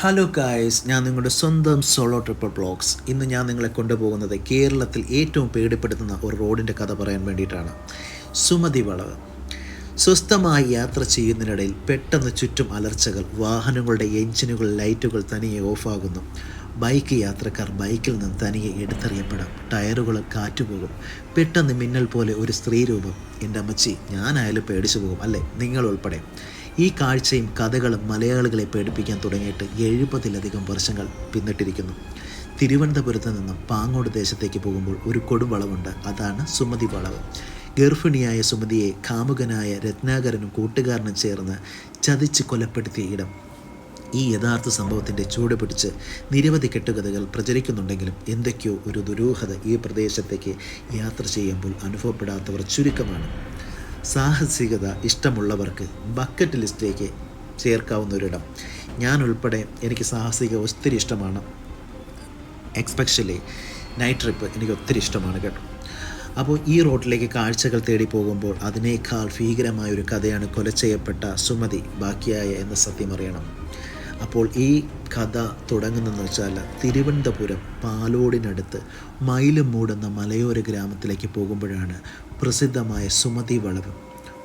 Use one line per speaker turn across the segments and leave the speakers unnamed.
Hello guys, ഞാൻ നിങ്ങളുടെ സ്വന്തം സോളോ ട്രിപ്പിൾ ബ്ലോഗ്സ്. ഇന്ന് ഞാൻ നിങ്ങളെ കൊണ്ടുപോകുന്നത് കേരളത്തിൽ ഏറ്റവും പേടിപ്പെടുത്തുന്ന ഒരു റോഡിൻ്റെ കഥ പറയാൻ വേണ്ടിയിട്ടാണ്. സുമതി വളവ്. സ്വസ്ഥമായി യാത്ര ചെയ്യുന്നതിനിടയിൽ പെട്ടെന്ന് ചുറ്റും അലർച്ചകൾ, വാഹനങ്ങളുടെ എഞ്ചിനുകൾ, ലൈറ്റുകൾ തനിയെ ഓഫാകുന്നു. ബൈക്ക് യാത്രക്കാർ ബൈക്കിൽ നിന്ന് തനിയെ എടുത്തെറിയപ്പെടാം. ടയറുകൾ കാറ്റുപോകും. പെട്ടെന്ന് മിന്നൽ പോലെ ഒരു സ്ത്രീ രൂപം. എൻ്റെ അമ്മച്ചി, ഞാനായാലും പേടിച്ചു പോകും അല്ലേ, നിങ്ങൾ ഉൾപ്പെടെ. ഈ കാഴ്ചയും കഥകളും മലയാളികളെ പേടിപ്പിക്കാൻ തുടങ്ങിയിട്ട് 70-ലധികം വർഷങ്ങൾ പിന്നിട്ടിരിക്കുന്നു. തിരുവനന്തപുരത്ത് നിന്നും പാങ്ങോട് ദേശത്തേക്ക് പോകുമ്പോൾ ഒരു കൊടുവളവുണ്ട്. അതാണ് സുമതി വളവ്. ഗർഭിണിയായ സുമതിയെ കാമുകനായ രത്നാകരനും കൂട്ടുകാരനും ചേർന്ന് ചതിച്ച് കൊലപ്പെടുത്തിയ ഇടം. ഈ യഥാർത്ഥ സംഭവത്തിൻ്റെ ചൂട് പിടിച്ച് നിരവധി കെട്ടുകഥകൾ പ്രചരിക്കുന്നുണ്ടെങ്കിലും എന്തൊക്കെയോ ഒരു ദുരൂഹത ഈ പ്രദേശത്തേക്ക് യാത്ര ചെയ്യുമ്പോൾ അനുഭവപ്പെടാത്തവർ ചുരുക്കമാണ്. സാഹസികത ഇഷ്ടമുള്ളവർക്ക് ബക്കറ്റ് ലിസ്റ്റിലേക്ക് ചേർക്കാവുന്ന ഒരിടം. ഞാൻ ഉൾപ്പെടെ എനിക്ക് സാഹസിക ഒത്തിരി ഇഷ്ടമാണ്. എക്സ്പെഷ്യലി നൈറ്റ് ട്രിപ്പ് എനിക്ക് ഒത്തിരി ഇഷ്ടമാണ് കേട്ടോ. അപ്പോൾ ഈ റോഡിലേക്ക് കാഴ്ചകൾ തേടി പോകുമ്പോൾ അതിനേക്കാൾ ഭീകരമായൊരു കഥയാണ് കൊല ചെയ്യപ്പെട്ട സുമതി ബാക്കിയായ എന്ന സത്യം അറിയണം. അപ്പോൾ ഈ കഥ തുടങ്ങുന്നതെന്ന് വെച്ചാൽ തിരുവനന്തപുരം പാലോടിനടുത്ത് മയിലും മൂടുന്ന മലയോര ഗ്രാമത്തിലേക്ക് പോകുമ്പോഴാണ് പ്രസിദ്ധമായ സുമതി വളവ്.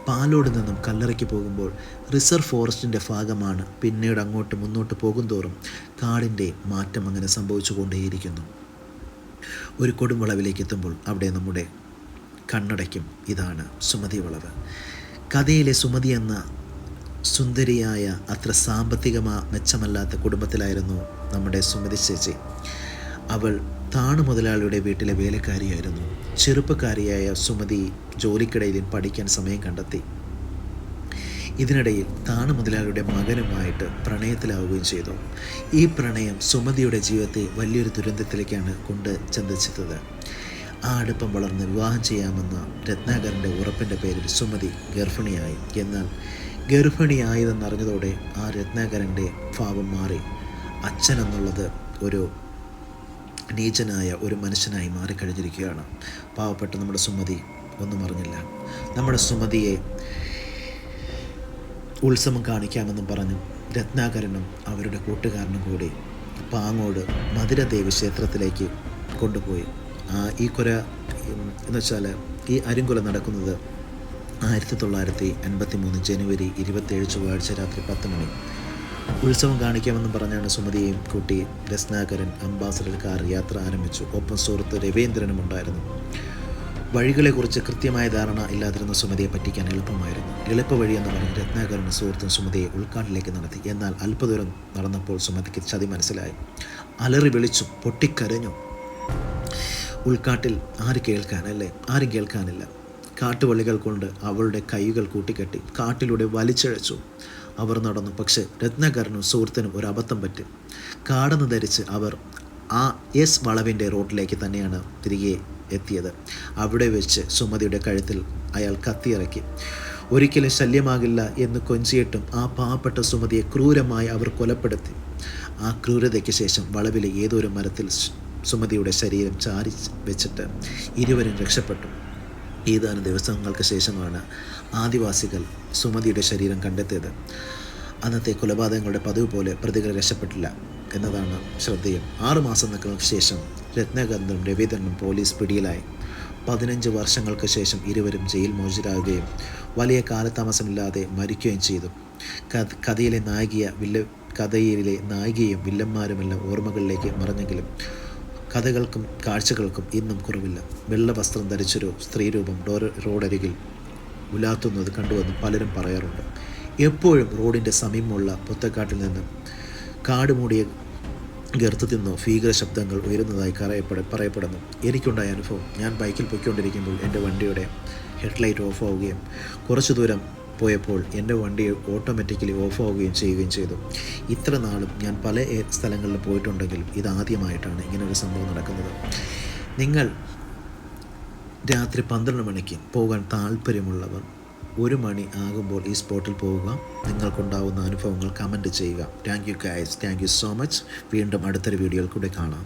പാലോട് നിന്നും കല്ലറയ്ക്ക് പോകുമ്പോൾ റിസർവ് ഫോറസ്റ്റിൻ്റെ ഭാഗമാണ്. പിന്നീട് അങ്ങോട്ട് മുന്നോട്ട് പോകുന്തോറും കാടിൻ്റെ മാറ്റം അങ്ങനെ സംഭവിച്ചു കൊണ്ടേയിരിക്കുന്നു. ഒരു കൊടുംവളവിലേക്ക് എത്തുമ്പോൾ അവിടെ നമ്മുടെ കണ്ണടയ്ക്കും. ഇതാണ് സുമതി വളവ്. കഥയിലെ സുമതി എന്ന സുന്ദരിയായ, അത്ര മെച്ചമല്ലാത്ത കുടുംബത്തിലായിരുന്നു നമ്മുടെ സുമതി ചേച്ചി. അവൾ താണു മുതലാളിയുടെ വീട്ടിലെ വേലക്കാരിയായിരുന്നു. ചെറുപ്പക്കാരിയായ സുമതി ജോലിക്കിടയിൽ പഠിക്കാൻ സമയം കണ്ടെത്തി. ഇതിനിടയിൽ താണു മുതലാളിയുടെ മകനുമായിട്ട് പ്രണയത്തിലാവുകയും ചെയ്തു. ഈ പ്രണയം സുമതിയുടെ ജീവിതത്തെ വലിയൊരു ദുരന്തത്തിലേക്കാണ് കൊണ്ട് ചെന്നെത്തിച്ചത്. ആ അടുപ്പം വളർന്ന് വിവാഹം ചെയ്യാമെന്ന രത്നാകരൻ്റെ ഉറപ്പിൻ്റെ പേരിൽ സുമതി ഗർഭിണിയായി. എന്നാൽ ഗർഭിണിയായതെന്നറിഞ്ഞതോടെ ആ രത്നാകരൻ്റെ ഭാവം മാറി. അച്ഛൻ എന്നുള്ളത് ഒരു നീചനായ ഒരു മനുഷ്യനായി മാറിക്കഴിഞ്ഞിരിക്കുകയാണ്. പാവപ്പെട്ട നമ്മുടെ സുമതി ഒന്നും അറിഞ്ഞില്ല. നമ്മുടെ സുമതിയെ ഉത്സവം കാണിക്കാമെന്നും പറഞ്ഞു രത്നാകരനും അവരുടെ കൂട്ടുകാരനും കൂടി പാങ്ങോട് മധുരദേവി ക്ഷേത്രത്തിലേക്ക് കൊണ്ടുപോയി. ഈ കൊല എന്നുവെച്ചാൽ ഈ അരിങ്കൊല നടക്കുന്നത് 1953 ജനുവരി 27 ചൊവ്വാഴ്ച രാത്രി 10 മണി. ഉത്സവം കാണിക്കാമെന്നും പറഞ്ഞാണ് സുമതിയെയും കൂട്ടി രത്നാകരൻ അംബാസഡർ കാർ യാത്ര ആരംഭിച്ചു. ഒപ്പം സുഹൃത്ത് രവീന്ദ്രനും ഉണ്ടായിരുന്നു. വഴികളെക്കുറിച്ച് കൃത്യമായ ധാരണ ഇല്ലാതിരുന്ന സുമതിയെ പറ്റിക്കാൻ എളുപ്പമായിരുന്നു. എളുപ്പ വഴിയെന്ന് പറഞ്ഞ് രത്നാകരനും സുഹൃത്തും സുമതിയെ ഉൾക്കാട്ടിലേക്ക് നടത്തി. എന്നാൽ അല്പദൂരം നടന്നപ്പോൾ സുമതിക്ക് ചതി മനസ്സിലായി. അലറി വിളിച്ചു, പൊട്ടിക്കരഞ്ഞു. ഉൾക്കാട്ടിൽ ആരും കേൾക്കാനില്ല. കാട്ടുവള്ളികൾ കൊണ്ട് അവളുടെ കൈകൾ കൂട്ടിക്കെട്ടി കാട്ടിലൂടെ വലിച്ചിഴച്ചു. അവർ നടന്നു. പക്ഷേ രത്നാകരനും സുഹൃത്തിനും ഒരു അബദ്ധം പറ്റി. കാടെന്ന് ധരിച്ച് അവർ ആ എസ് വളവിൻ്റെ റോഡിലേക്ക് തന്നെയാണ് തിരികെ എത്തിയത്. അവിടെ വെച്ച് സുമതിയുടെ കഴുത്തിൽ അയാൾ കത്തിയിറക്കി. ഒരിക്കലും ശല്യമാകില്ല എന്ന് കൊഞ്ചിയിട്ടും ആ പാവപ്പെട്ട സുമതിയെ ക്രൂരമായി അവർ കൊലപ്പെടുത്തി. ആ ക്രൂരതയ്ക്ക് ശേഷം വളവിലെ ഏതൊരു മരത്തിൽ സുമതിയുടെ ശരീരം ചാരി വെച്ചിട്ട് ഇരുവരും രക്ഷപ്പെട്ടു. ഏതാനും ദിവസങ്ങൾക്ക് ശേഷമാണ് ആദിവാസികൾ സുമതിയുടെ ശരീരം കണ്ടെത്തിയത്. അന്നത്തെ കൊലപാതകങ്ങളുടെ പതിവ് പോലെ പ്രതികൾ രക്ഷപ്പെട്ടില്ല എന്നതാണ് ശ്രദ്ധേയം. 6 മാസങ്ങൾക്ക് ശേഷം രത്നാകരനും രവീന്ദ്രനും പോലീസ് പിടിയിലായി. 15 വർഷങ്ങൾക്ക് ശേഷം ഇരുവരും ജയിൽ മോചിതരാകുകയും വലിയ കാലതാമസമില്ലാതെ മരിക്കുകയും ചെയ്തു. കഥയിലെ നായികയും വില്ലന്മാരുമെല്ലാം ഓർമ്മകളിലേക്ക് മറഞ്ഞെങ്കിലും കഥകൾക്കും കാഴ്ചകൾക്കും ഇന്നും കുറവില്ല. വെള്ള വസ്ത്രം ധരിച്ചൊരു സ്ത്രീരൂപം റോഡരികിൽ ഉലാത്തുന്നത് കണ്ടുവെന്ന് പലരും പറയാറുണ്ട്. എപ്പോഴും റോഡിൻ്റെ സമീപമുള്ള പൊത്തക്കാട്ടിൽ നിന്ന് കാട് മൂടിയ ഗർത്തത്തിൽ നിന്നോ ഭീകര ശബ്ദങ്ങൾ ഉയരുന്നതായി പറയപ്പെടുന്നു. എനിക്കുണ്ടായ അനുഭവം, ഞാൻ ബൈക്കിൽ പൊയ്ക്കൊണ്ടിരിക്കുമ്പോൾ എൻ്റെ വണ്ടിയുടെ ഹെഡ്ലൈറ്റ് ഓഫ് ആവുകയും കുറച്ചു ദൂരം പോയപ്പോൾ എൻ്റെ വണ്ടി ഓട്ടോമാറ്റിക്കലി ഓഫാവുകയും ചെയ്തു. ഇത്ര നാളും ഞാൻ പല സ്ഥലങ്ങളിൽ പോയിട്ടുണ്ടെങ്കിലും ഇതാദ്യമായിട്ടാണ് ഇങ്ങനൊരു സംഭവം നടക്കുന്നത്. നിങ്ങൾ രാത്രി 12 മണിക്ക് പോകാൻ താല്പര്യമുള്ളവർ 1 മണി ആകുമ്പോൾ ഈ സ്പോട്ടിൽ പോവുക. നിങ്ങൾക്കുണ്ടാവുന്ന അനുഭവങ്ങൾ കമൻറ്റ് ചെയ്യുക. Thank you guys, thank you so much. വീണ്ടും അടുത്തൊരു വീഡിയോയിൽ കൂടെ കാണാം.